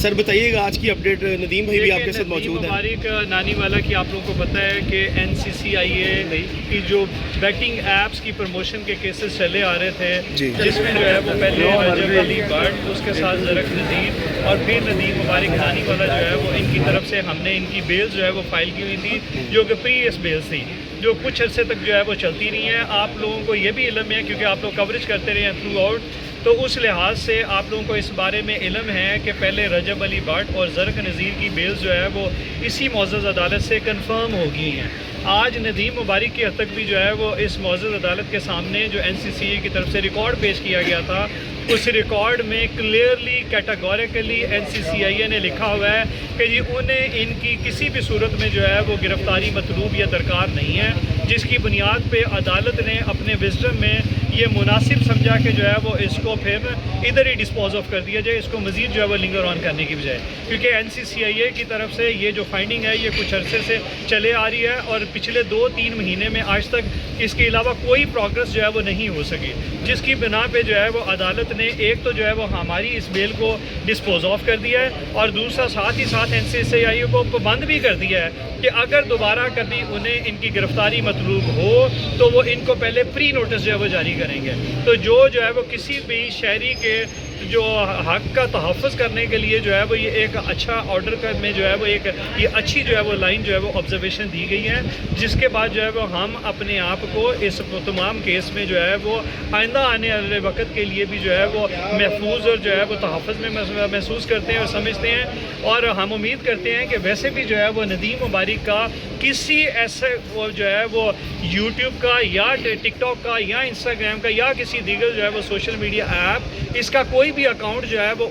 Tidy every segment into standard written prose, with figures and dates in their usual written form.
سر بتائیے گا آج کی اپڈیٹ، ندیم بھائی بھی آپ کے ساتھ موجود ہیں۔ مبارک نانی والا کی آپ لوگوں کو پتہ ہے کہ NCCIA کی جو بیٹنگ ایپس کی پروموشن کے کیسز چلے آ رہے تھے، جس میں جو ہے وہ پہلے رجب علی بٹ، اس کے ساتھ زرق نذیر اور پھر ندیم مبارک نانی والا جو ہے وہ ان کی طرف سے ہم نے ان کی بیلز جو ہے وہ فائل کی ہوئی تھی، جو کہ پریویس بیلز تھی، جو کچھ عرصے تک جو ہے وہ چلتی رہی ہیں۔ آپ لوگوں کو یہ بھی علم ہے کیونکہ آپ لوگ کوریج کرتے رہے ہیں تھرو آؤٹ، تو اس لحاظ سے آپ لوگوں کو اس بارے میں علم ہے کہ پہلے رجب علی بٹ اور زرق نذیر کی بیلز جو ہے وہ اسی معزز عدالت سے کنفرم ہو گئی ہیں۔ آج ندیم مبارک کی حد تک بھی جو ہے وہ اس معزز عدالت کے سامنے جو NCCA کی طرف سے ریکارڈ پیش کیا گیا تھا، اس ریکارڈ میں کلیئرلی کیٹاگوریکلی NCCIA نے لکھا ہوا ہے کہ جی انہیں ان کی کسی بھی صورت میں جو ہے وہ گرفتاری مطلوب یا درکار نہیں ہے، جس کی بنیاد پہ عدالت نے اپنے وزڈم میں یہ مناسب سمجھا کہ جو ہے وہ اس کو پھر ادھر ہی ڈسپوز آف کر دیا جائے، اس کو مزید جو ہے وہ لنگر آن کرنے کی بجائے، کیونکہ NCCIA کی طرف سے یہ جو فائنڈنگ ہے یہ کچھ عرصے سے چلے آ رہی ہے اور پچھلے 2-3 مہینے میں آج تک اس کے علاوہ کوئی پروگرس جو ہے وہ نہیں ہو سکی، جس کی بنا پہ جو ہے وہ عدالت نے ایک تو جو ہے وہ ہماری اس بیل کو ڈسپوز آف کر دیا ہے، اور دوسرا ساتھ ہی ساتھ NCCIA کو پابند بھی کر دیا ہے کہ اگر دوبارہ کبھی انہیں ان کی گرفتاری مطلوب ہو تو وہ ان کو پہلے پری نوٹس جو ہے وہ جاری کریں گے۔ تو جو ہے وہ کسی بھی شہری کے جو حق کا تحفظ کرنے کے لیے جو ہے وہ یہ ایک اچھا آرڈر میں جو ہے وہ ایک یہ اچھی جو ہے وہ لائن جو ہے وہ آبزرویشن دی گئی ہے، جس کے بعد جو ہے وہ ہم اپنے آپ کو اس تمام کیس میں جو ہے وہ آئندہ آنے والے وقت کے لیے بھی جو ہے وہ محفوظ اور جو ہے وہ تحفظ میں محسوس کرتے ہیں اور سمجھتے ہیں، اور ہم امید کرتے ہیں کہ ویسے بھی جو ہے وہ ندیم مبارک کا کسی ایسے وہ جو ہے وہ یوٹیوب کا یا ٹک ٹاک کا یا انسٹاگرام کا یا کسی دیگر جو ہے وہ سوشل میڈیا ایپ، اس کا کوئی بھی اکاؤنٹ جو ہے وہ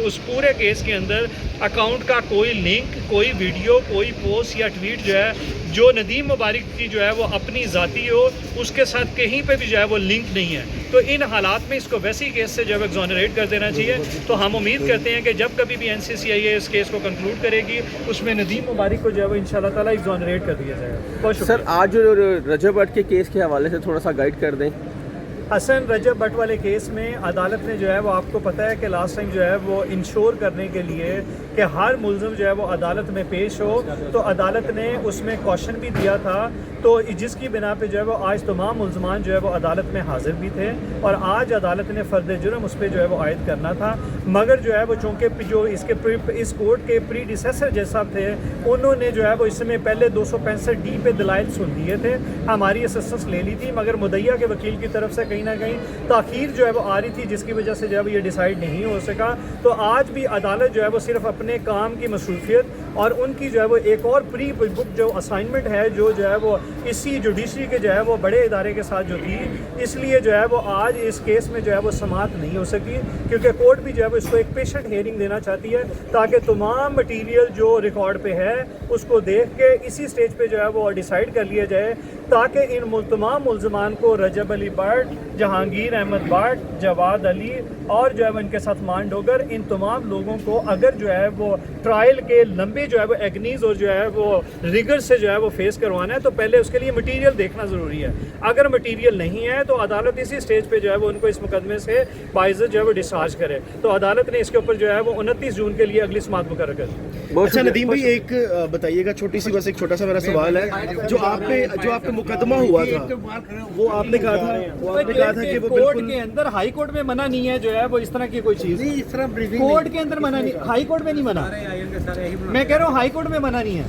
اس پورے کیس کے اندر اکاؤنٹ کا کوئی لنک، کوئی ویڈیو، کوئی پوسٹ یا ٹویٹ جو ہے جو ندیم مبارک کی جو ہے وہ اپنی ذاتی ہو، اس کے ساتھ کہیں پہ بھی جو ہے وہ لنک نہیں ہے۔ تو ان حالات میں اس کو ویسی کیس سے جو ہے ایگزونریٹ کر دینا چاہیے۔ تو ہم امید کرتے ہیں کہ جب کبھی بھی NCCIA اس کیس کو کنکلوڈ کرے گی، اس میں ندیم مبارک کو جو ہے وہ انشاءاللہ تعالیٰ ایگزونریٹ کر دیا جائے گا۔ بہت شکریہ سر، آج رجب بٹ کے کیس کے حوالے سے تھوڑا سا گائیڈ کر دیں۔ حسن رجب بٹ والے کیس میں عدالت نے جو ہے وہ آپ کو پتہ ہے کہ لاسٹ ٹائم جو ہے وہ انشور کرنے کے لیے کہ ہر ملزم جو ہے وہ عدالت میں پیش ہو، تو عدالت نے اس میں کوشن بھی دیا تھا، تو جس کی بنا پہ جو ہے وہ آج تمام ملزمان جو ہے وہ عدالت میں حاضر بھی تھے، اور آج عدالت نے فرد جرم اس پہ جو ہے وہ عائد کرنا تھا، مگر جو ہے وہ چونکہ جو اس کورٹ کے پری ڈیسیسر جیسا تھے، انہوں نے جو ہے وہ اس میں پہلے 265D پہ دلائل سن لیے تھے، ہماری اسسٹنس لے لی تھی، مگر مدعیہ کے وکیل کی طرف سے کہیں نہ کہیں تاخیر جو ہے وہ آ رہی تھی، جس کی وجہ سے جو ہے وہ یہ ڈیسائیڈ نہیں ہو سکا۔ تو آج بھی عدالت جو ہے وہ صرف اپنے کام کی مصروفیت اور ان کی جو ہے وہ ایک اور پری بک جو اسائنمنٹ ہے جو ہے وہ اسی جوڈیشری کے جو ہے وہ بڑے ادارے کے ساتھ جو تھی، اس لیے جو ہے وہ آج اس کیس میں جو ہے وہ سماعت نہیں ہو سکی، کیونکہ کورٹ بھی جو ہے وہ اس کو ایک پیشنٹ ہیئرنگ دینا چاہتی ہے تاکہ تمام مٹیریل جو ریکارڈ پہ ہے اس کو دیکھ کے اسی سٹیج پہ جو ہے وہ ڈیسائیڈ کر لیا جائے، تاکہ ان تمام ملزمان کو رجب علی بٹ، جہانگیر احمد بٹ، جواد علی اور جو ہے وہ ان کے ساتھ مان ڈوگر، ان تمام لوگوں کو اگر جو ہے وہ ٹرائل کے لمبے جو ہے وہ ایگنیز اور جو ہے وہ ریگر سے جو ہے وہ فیس کروانا ہے، تو پہلے اس کے لیے مٹیریل دیکھنا ضروری ہے۔ اگر مٹیریل نہیں ہے تو عدالت اسی سٹیج پہ جو ہے وہ ان کو اس مقدمے سے باعزت جو ہے وہ ڈسچارج کرے۔ تو عدالت نے اس کے اوپر جو ہے وہ 29 جون کے لیے اگلی سماعت مقرر کر دی۔ اچھا ندیم بھائی، ایک بتائیے گا چھوٹی سی، بس ایک چھوٹا سا میرا سوال ہے، جو آپ پہ مقدمہ ہوا تھا، وہ آپ نے کہا تھا کہ وہ کورٹ کے اندر، ہائی کورٹ میں منع نہیں ہے جو ہے وہ اس طرح کی کوئی چیز، کورٹ کے اندر منع نہیں، ہائی کورٹ میں نہیں منع، میں کہہ رہا ہوں ہائی کورٹ میں منع نہیں ہے،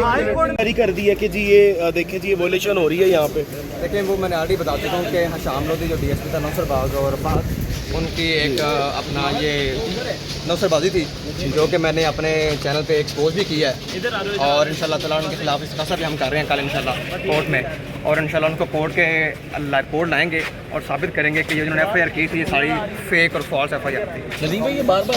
ہائی کورٹ جاری کر دی ہے کہ جی یہ دیکھیں جی ایولیوشن ہو رہی ہے یہاں پہ۔ دیکھیں، وہ میں نے آلریڈی بتا چکا ہوں کہ شام لودھی جو DSP تھا نوسر باغ اور فہد، ان کی ایک اپنا یہ نوسر بازی تھی جو کہ میں نے اپنے چینل پہ ایکسپوز بھی کیا ہے، اور انشاءاللہ تعالیٰ ان کے خلاف استغاثہ بھی ہم کر رہے ہیں کل انشاءاللہ کورٹ میں، اور انشاءاللہ ان کو کورٹ کے کورٹ لائیں گے اور ثابت کریں گے کہ یہ جنہوں نے FIR کی تھی یہ ساری فیک اور فالس FIR تھی۔